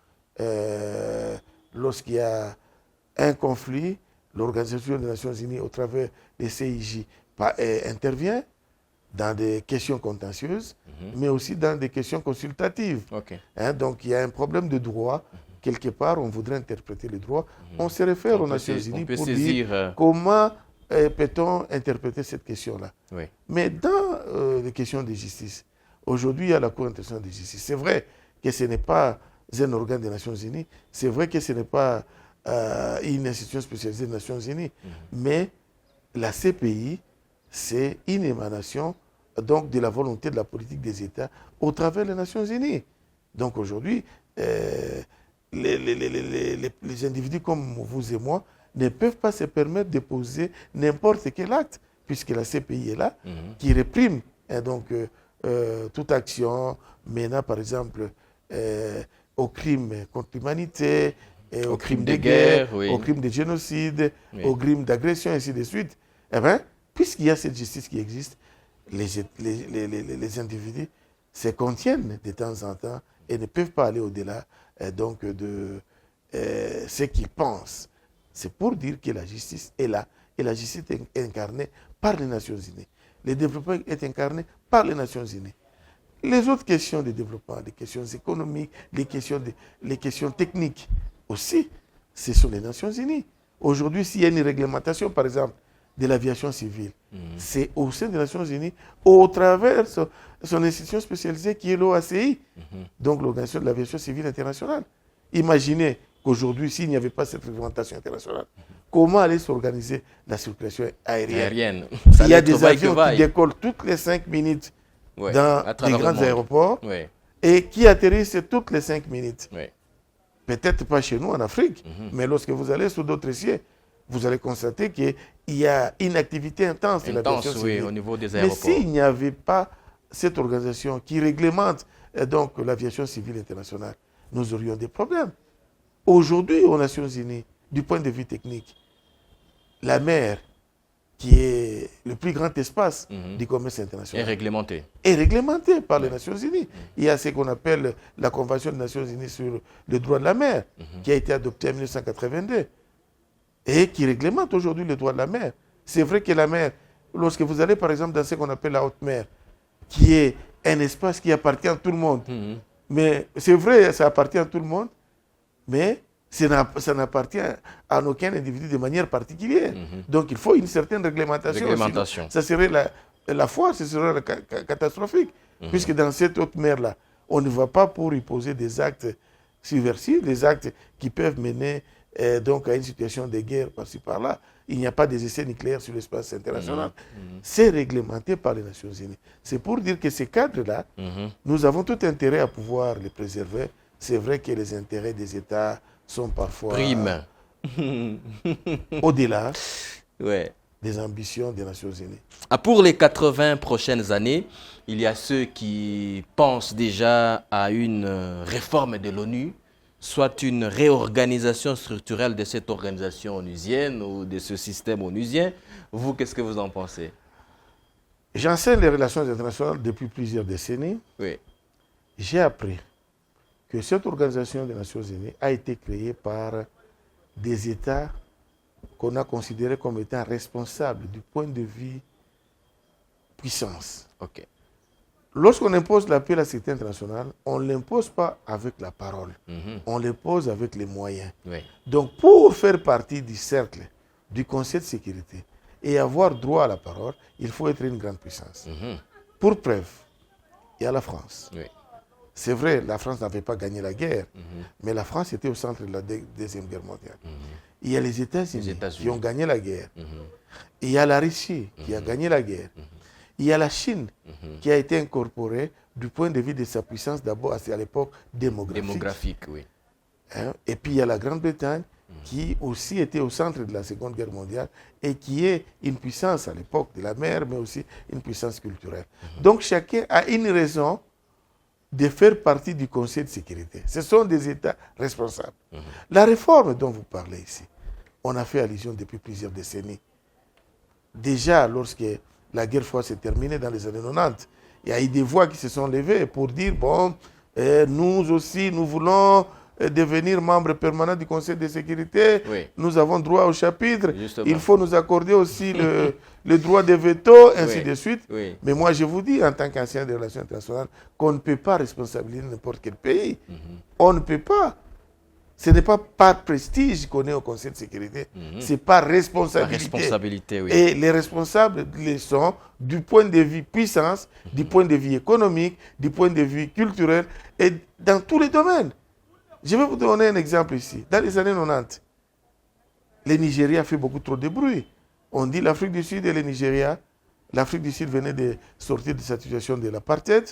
lorsqu'il y a un conflit, l'Organisation des Nations Unies, au travers des CIJ, intervient dans des questions contentieuses, mais aussi dans des questions consultatives. Donc, il y a un problème de droit. Quelque part, on voudrait interpréter le droit. On se réfère aux Nations Unies pour dire comment peut-on interpréter cette question-là. Mais dans les questions de justice, aujourd'hui, il y a la Cour internationale de justice. C'est vrai que ce n'est pas un organe des Nations Unies, c'est vrai que ce n'est pas une institution spécialisée des Nations Unies, mais la CPI, c'est une émanation donc, de la volonté de la politique des États au travers des Nations Unies. Donc aujourd'hui, les individus comme vous et moi ne peuvent pas se permettre de poser n'importe quel acte, puisque la CPI est là, qui réprime toute action menant, par exemple, aux crimes contre l'humanité, aux crimes de guerre, aux crimes de génocide, aux crimes d'agression, ainsi de suite. Puisqu'il y a cette justice qui existe, les individus se contiennent de temps en temps et ne peuvent pas aller au-delà de ce qu'ils pensent. C'est pour dire que la justice est là et la justice est incarnée par les Nations Unies. Le développement est incarné par les Nations Unies. Les autres questions de développement, les questions économiques, les questions techniques aussi, ce sont les Nations Unies. Aujourd'hui, s'il y a une réglementation, par exemple, de l'aviation civile, c'est au sein des Nations Unies, au travers de son institution spécialisée qui est l'OACI, donc l'Organisation de l'aviation civile internationale. Imaginez qu'aujourd'hui, s'il n'y avait pas cette réglementation internationale, comment allait s'organiser la circulation aérienne? Il y a des avions qui décollent toutes les 5 minutes dans des grands aéroports et qui atterrissent toutes les 5 minutes. Peut-être pas chez nous en Afrique, mais lorsque vous allez sur d'autres cieux, vous allez constater qu'il y a une activité intense de l'aviation civile. Au niveau des aéroports. Mais s'il n'y avait pas cette organisation qui réglemente donc l'aviation civile internationale, nous aurions des problèmes. Aujourd'hui, aux Nations Unies, du point de vue technique, la mer, qui est le plus grand espace du commerce international, est réglementée par les Nations Unies. Il y a ce qu'on appelle la Convention des Nations Unies sur le droit de la mer, qui a été adoptée en 1982, et qui réglemente aujourd'hui le droit de la mer. C'est vrai que la mer, lorsque vous allez par exemple dans ce qu'on appelle la haute mer, qui est un espace qui appartient à tout le monde, mais c'est vrai, ça appartient à tout le monde, mais ça n'appartient à aucun individu de manière particulière. Donc il faut une certaine réglementation. Ça serait la foire, ce serait catastrophique. Puisque dans cette haute mer-là, on ne va pas pour y poser des actes subversifs, des actes qui peuvent mener donc à une situation de guerre par-ci par-là. Il n'y a pas des essais nucléaires sur l'espace international. C'est réglementé par les Nations Unies. C'est pour dire que ces cadres-là, nous avons tout intérêt à pouvoir les préserver. C'est vrai que les intérêts des États sont parfois au-delà des ambitions des Nations Unies. Pour les 80 prochaines années, il y a ceux qui pensent déjà à une réforme de l'ONU, soit une réorganisation structurelle de cette organisation onusienne ou de ce système onusien. Vous, qu'est-ce que vous en pensez? J'enseigne les relations internationales depuis plusieurs décennies. J'ai appris que cette organisation des Nations Unies a été créée par des États qu'on a considérés comme étant responsables du point de vue puissance. Lorsqu'on impose la paix et la sécurité internationale, on ne l'impose pas avec la parole, on l'impose avec les moyens. Donc pour faire partie du cercle du Conseil de sécurité et avoir droit à la parole, il faut être une grande puissance. Pour preuve, il y a la France. Oui. C'est vrai, la France n'avait pas gagné la guerre, mais la France était au centre de la Deuxième Guerre mondiale. Il y a les États-Unis qui ont gagné la guerre. Il y a la Russie qui a gagné la guerre. Il y a la Chine qui a été incorporée du point de vue de sa puissance d'abord à l'époque démographique. Oui. Hein? Et puis il y a la Grande-Bretagne qui aussi était au centre de la Seconde Guerre mondiale et qui est une puissance à l'époque de la mer, mais aussi une puissance culturelle. Donc chacun a une raison de faire partie du Conseil de sécurité. Ce sont des États responsables. La réforme dont vous parlez ici, on a fait allusion depuis plusieurs décennies. Déjà, lorsque la guerre froide s'est terminée dans les années 90, il y a eu des voix qui se sont levées pour dire, bon, nous aussi, nous voulons devenir membre permanent du Conseil de sécurité. Oui. Nous avons droit au chapitre. Justement. Il faut nous accorder aussi le droit de veto, ainsi de suite. Oui. Mais moi, je vous dis, en tant qu'ancien des relations internationales, qu'on ne peut pas responsabiliser n'importe quel pays. On ne peut pas. Ce n'est pas par prestige qu'on est au Conseil de sécurité, c'est par responsabilité. Par responsabilité, oui. Et les responsables les sont du point de vue puissance, du point de vue économique, du point de vue culturel, et dans tous les domaines. Je vais vous donner un exemple ici. Dans les années 90, le Nigeria a fait beaucoup trop de bruit. On dit l'Afrique du Sud et le Nigeria. L'Afrique du Sud venait de sortir de sa situation de l'apartheid.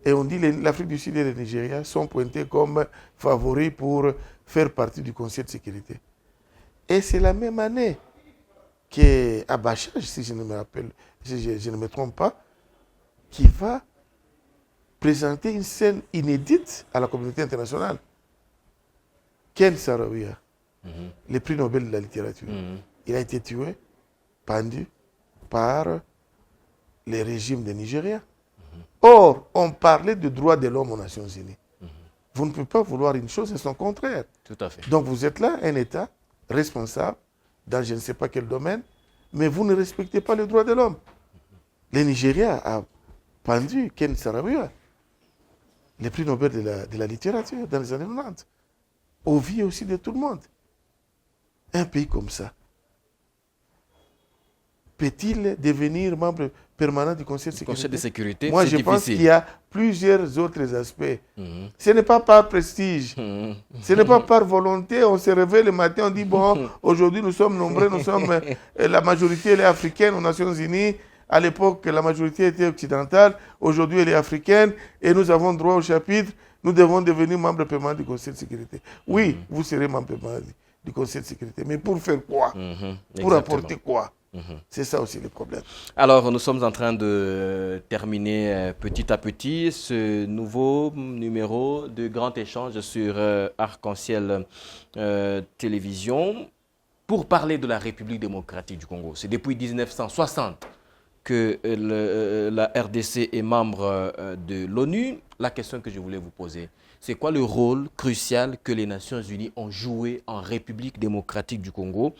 Et on dit que l'Afrique du Sud et le Nigeria sont pointés comme favoris pour faire partie du Conseil de sécurité. Et c'est la même année qu'Abacha, si je ne me rappelle, si je ne me trompe pas, qui va présenter une scène inédite à la communauté internationale. Ken Saro-Wiwa, le prix Nobel de la littérature, il a été tué, pendu par les régimes des Nigériens. Or, on parlait de droits de l'homme aux Nations Unies. Vous ne pouvez pas vouloir une chose et son contraire. Tout à fait. Donc vous êtes là, un État responsable, dans je ne sais pas quel domaine, mais vous ne respectez pas les droits de l'homme. Le Nigeria a pendu Ken Saro-Wiwa, le prix Nobel de la littérature dans les années 90, au vu aussi de tout le monde. Un pays comme ça, peut-il devenir membre permanent du Conseil de sécurité? Conseil de sécurité, moi, c'est je pense difficile. qu'il y a plusieurs autres aspects. Ce n'est pas par prestige, ce n'est pas par volonté. On se réveille le matin, on dit, bon, aujourd'hui nous sommes nombreux, nous sommes, la majorité elle est africaine aux Nations Unies. À l'époque, la majorité était occidentale, aujourd'hui elle est africaine et nous avons droit au chapitre. Nous devons devenir membre permanent du Conseil de sécurité. Oui, vous serez membre permanent du Conseil de sécurité, mais pour faire quoi? Pour apporter quoi? C'est ça aussi le problème. Alors, nous sommes en train de terminer petit à petit ce nouveau numéro de grand échange sur Arc-en-Ciel Télévision pour parler de la République démocratique du Congo. C'est depuis 1960 que la RDC est membre de l'ONU. La question que je voulais vous poser, c'est quoi le rôle crucial que les Nations Unies ont joué en République démocratique du Congo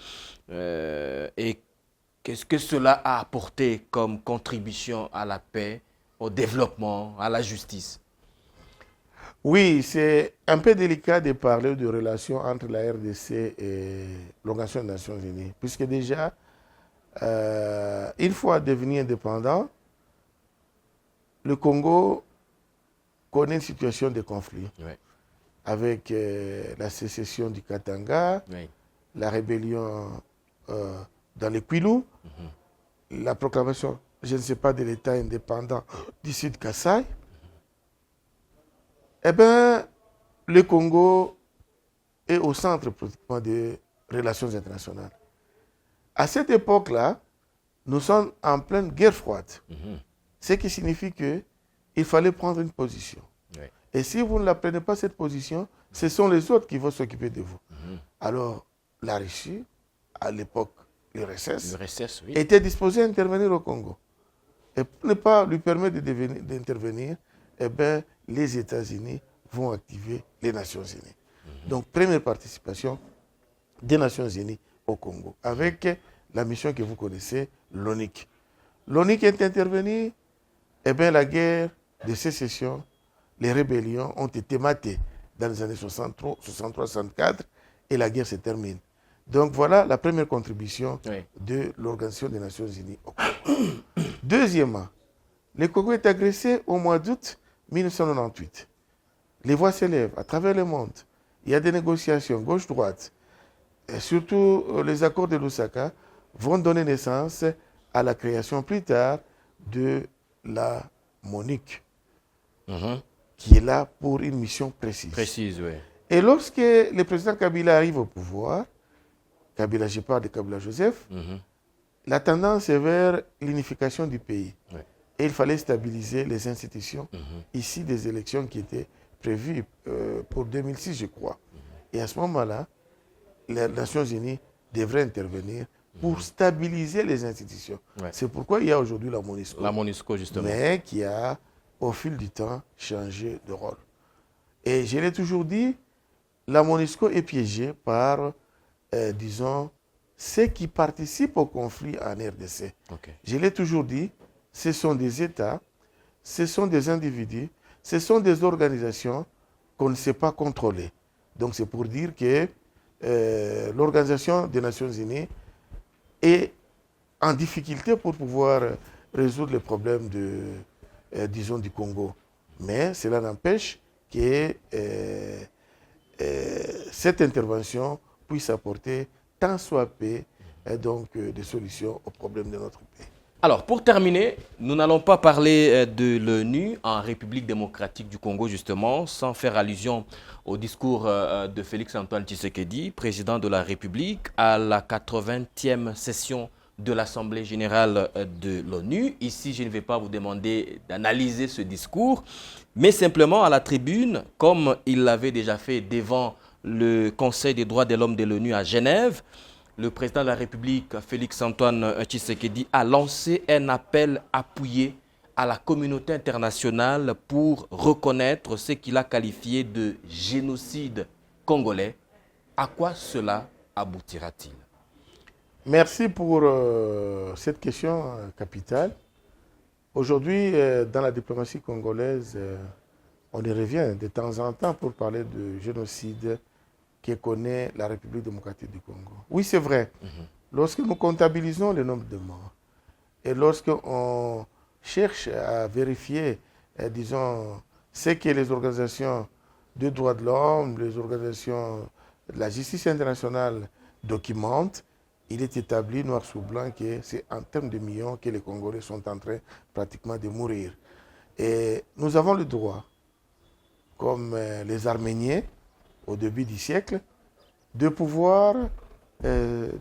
et qu'est-ce que cela a apporté comme contribution à la paix, au développement, à la justice? Oui, c'est un peu délicat de parler de relations entre la RDC et l'Organisation des Nations Unies, puisque déjà, une fois devenu indépendant, le Congo connaît une situation de conflit, avec la sécession du Katanga, la rébellion dans les Kwilu, la proclamation, je ne sais pas, de l'État indépendant du Sud Kasaï. Eh bien, le Congo est au centre pratiquement des relations internationales. À cette époque-là, nous sommes en pleine guerre froide. Ce qui signifie qu'il fallait prendre une position. Et si vous ne la prenez pas, cette position, ce sont les autres qui vont s'occuper de vous. Alors, la Russie, à l'époque, l'URSS, était disposée à intervenir au Congo. Et pour ne pas lui permettre d'intervenir, eh bien, les États-Unis vont activer les Nations Unies. Donc, première participation des Nations Unies au Congo, avec la mission que vous connaissez, l'ONIC. L'ONIC est intervenue, eh bien, la guerre de sécession, les rébellions ont été matées dans les années 63-64 et la guerre se termine. Donc voilà la première contribution Oui. de l'Organisation des Nations Unies au Congo. Deuxièmement, le Congo est agressé au mois d'août 1998. Les voix s'élèvent à travers le monde. Il y a des négociations gauche-droite. Et surtout, les accords de Lusaka vont donner naissance à la création plus tard de la MONUC, qui est là pour une mission précise. Précise, oui. Et lorsque le président Kabila arrive au pouvoir, Kabila, je parle de Kabila Joseph, la tendance est vers l'unification du pays. Oui. Et il fallait stabiliser les institutions. Ici, des élections qui étaient prévues pour 2006, je crois. Et à ce moment-là, les Nations Unies devraient intervenir pour stabiliser les institutions. Ouais. C'est pourquoi il y a aujourd'hui la MONUSCO. La MONUSCO, justement. Mais qui a, au fil du temps, changé de rôle. Et je l'ai toujours dit, la MONUSCO est piégée par, disons, ceux qui participent au conflit en RDC. Okay. Je l'ai toujours dit, ce sont des États, ce sont des individus, ce sont des organisations qu'on ne sait pas contrôler. Donc c'est pour dire que l'Organisation des Nations Unies est en difficulté pour pouvoir résoudre les problèmes disons, du Congo. Mais cela n'empêche que cette intervention puisse apporter tant soit peu donc, des solutions aux problèmes de notre pays. Alors, pour terminer, nous n'allons pas parler de l'ONU en République démocratique du Congo, justement, sans faire allusion au discours de Félix-Antoine Tshisekedi, président de la République, à la 80e session de l'Assemblée générale de l'ONU. Ici, je ne vais pas vous demander d'analyser ce discours, mais simplement à la tribune, comme il l'avait déjà fait devant le Conseil des droits de l'homme de l'ONU à Genève, le président de la République, Félix-Antoine Tshisekedi, a lancé un appel appuyé à la communauté internationale pour reconnaître ce qu'il a qualifié de génocide congolais. À quoi cela aboutira-t-il? Merci pour cette question capitale. Aujourd'hui, dans la diplomatie congolaise, on y revient de temps en temps pour parler de génocide que connaît la République démocratique du Congo. Oui, c'est vrai. Lorsque nous comptabilisons le nombre de morts et lorsqu'on cherche à vérifier, disons, ce que les organisations de droits de l'homme, les organisations de la justice internationale documentent, il est établi noir sur blanc que c'est en termes de millions que les Congolais sont en train pratiquement de mourir. Et nous avons le droit, comme les Arméniens, au début du siècle, de pouvoir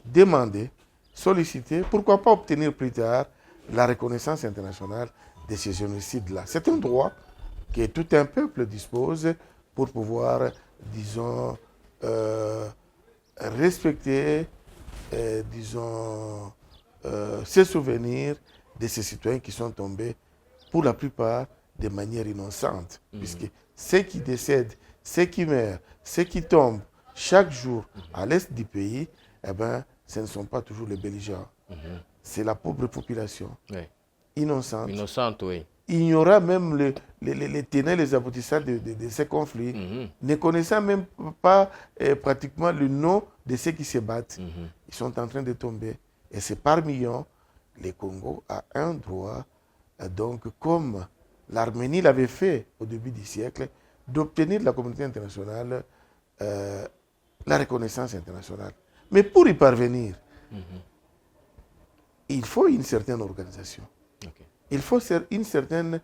demander, solliciter, pourquoi pas obtenir plus tard la reconnaissance internationale de ces génocides-là. C'est un droit que tout un peuple dispose pour pouvoir, disons, respecter, disons, se souvenir de ces citoyens qui sont tombés, pour la plupart, de manière innocente, puisque ceux qui décèdent, ceux qui meurent, ceux qui tombent chaque jour à l'est du pays, eh ben, ce ne sont pas toujours les belligérants. C'est la pauvre population, innocente. Innocente, oui. Ignorant même les tenants, les aboutissants de ces conflits, ne connaissant même pas pratiquement le nom de ceux qui se battent. Ils sont en train de tomber. Et c'est par millions, le Congo a un droit, donc comme l'Arménie l'avait fait au début du siècle, d'obtenir de la communauté internationale la reconnaissance internationale. Mais pour y parvenir, il faut une certaine organisation. Okay. Il faut une certaine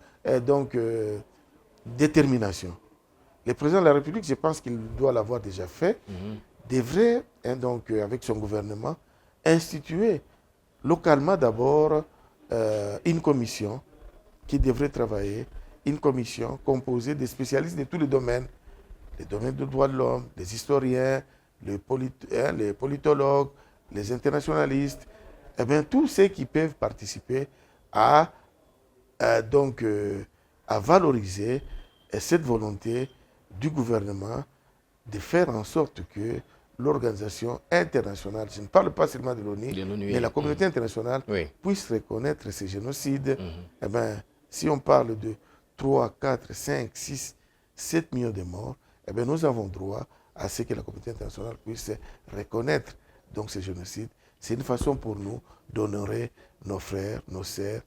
détermination. Le président de la République, je pense qu'il doit l'avoir déjà fait, devrait, avec son gouvernement, instituer localement d'abord une commission qui devrait travailler, une commission composée de spécialistes de tous les domaines des droits de l'homme, des historiens, les politologues, les internationalistes, eh bien, tous ceux qui peuvent participer à valoriser cette volonté du gouvernement de faire en sorte que l'organisation internationale, je ne parle pas seulement de l'ONU, mais la communauté internationale puisse reconnaître ces génocides. Eh bien, si on parle de 3, 4, 5, 6, 7 millions de morts, eh bien, nous avons droit à ce que la communauté internationale puisse reconnaître donc ce génocide, c'est une façon pour nous d'honorer nos frères, nos sœurs,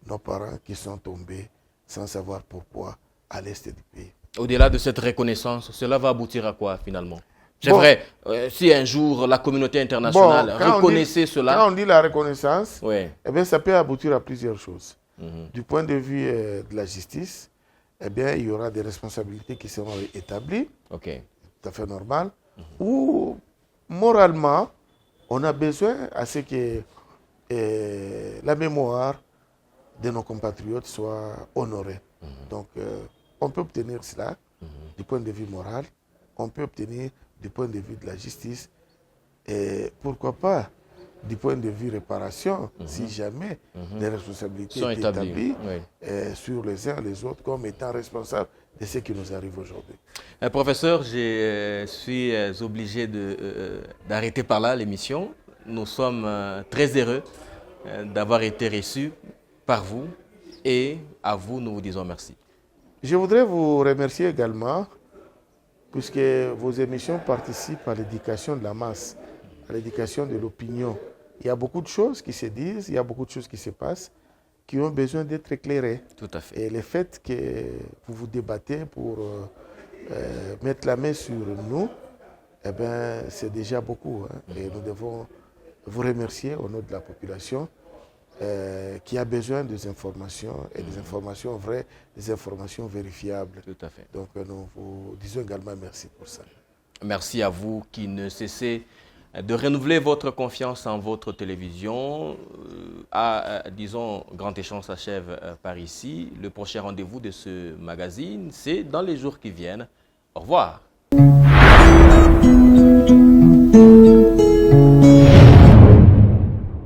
nos parents qui sont tombés sans savoir pourquoi à l'est du pays. Au-delà de cette reconnaissance, cela va aboutir à quoi finalement? C'est Bon, vrai, si un jour la communauté internationale reconnaissait cela... Quand on dit la reconnaissance, ouais. eh bien, ça peut aboutir à plusieurs choses. Mhm. Du point de vue de la justice, eh bien, il y aura des responsabilités qui seront établies, Ok. tout à fait normal, ou moralement, on a besoin à ce que la mémoire de nos compatriotes soit honorée. Donc, on peut obtenir cela du point de vue moral, on peut obtenir du point de vue de la justice, et pourquoi pas du point de vue réparation, si jamais des responsabilités sont établies sur les uns et les autres comme étant responsables de ce qui nous arrive aujourd'hui. Professeur, je suis obligé d'arrêter par là l'émission. Nous sommes très heureux d'avoir été reçus par vous et à vous, nous vous disons merci. Je voudrais vous remercier également puisque vos émissions participent à l'éducation de la masse, à l'éducation de l'opinion. Il y a beaucoup de choses qui se disent, il y a beaucoup de choses qui se passent, qui ont besoin d'être éclairées. Tout à fait. Et le fait que vous vous débattez pour mettre la main sur nous, eh ben, c'est déjà beaucoup. Hein. Et nous devons vous remercier au nom de la population qui a besoin des informations, et des informations vraies, des informations vérifiables. Tout à fait. Donc nous vous disons également merci pour ça. Merci à vous qui ne cessez de renouveler votre confiance en votre télévision. Disons, Grand Échange s'achève par ici. Le prochain rendez-vous de ce magazine, c'est dans les jours qui viennent. Au revoir.